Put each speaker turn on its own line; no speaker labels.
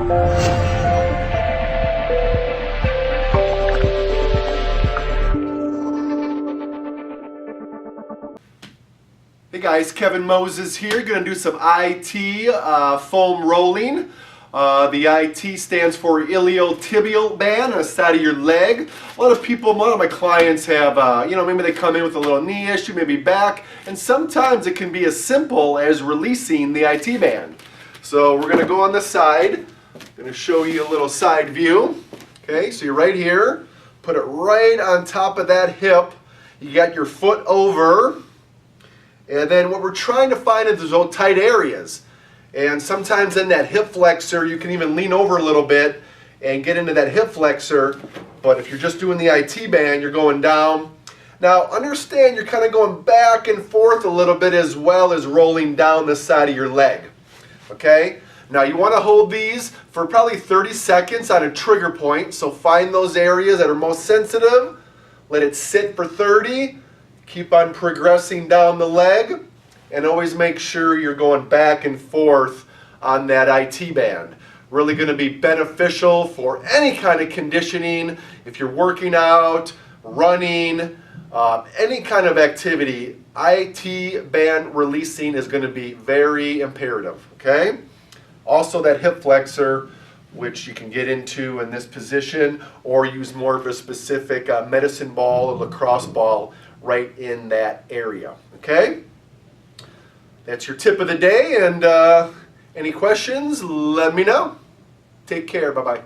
Hey guys, Kevin Moses here. Going to do some IT foam rolling. The IT stands for iliotibial band on the side of your leg. A lot of my clients have, maybe they come in with a little knee issue, maybe back, and sometimes it can be as simple as releasing the IT band. So we're going to go on the side. I'm going to show you a little side view. Okay, so you're right here. Put it right on top of that hip. You got your foot over. And then what we're trying to find is those tight areas. And sometimes in that hip flexor, you can even lean over a little bit and get into that hip flexor. But if you're just doing the IT band, you're going down. Now understand you're kind of going back and forth a little bit as well as rolling down the side of your leg. Okay? Now you want to hold these for probably 30 seconds on a trigger point. So find those areas that are most sensitive. Let it sit for 30. Keep on progressing down the leg, and always make sure you're going back and forth on that IT band. Really going to be beneficial for any kind of conditioning. If you're working out, running, any kind of activity, IT band releasing is going to be very imperative. Okay? Also that hip flexor, which you can get into in this position, or use more of a specific medicine ball or lacrosse ball right in that area. Okay? That's your tip of the day, and any questions, let me know. Take care. Bye-bye.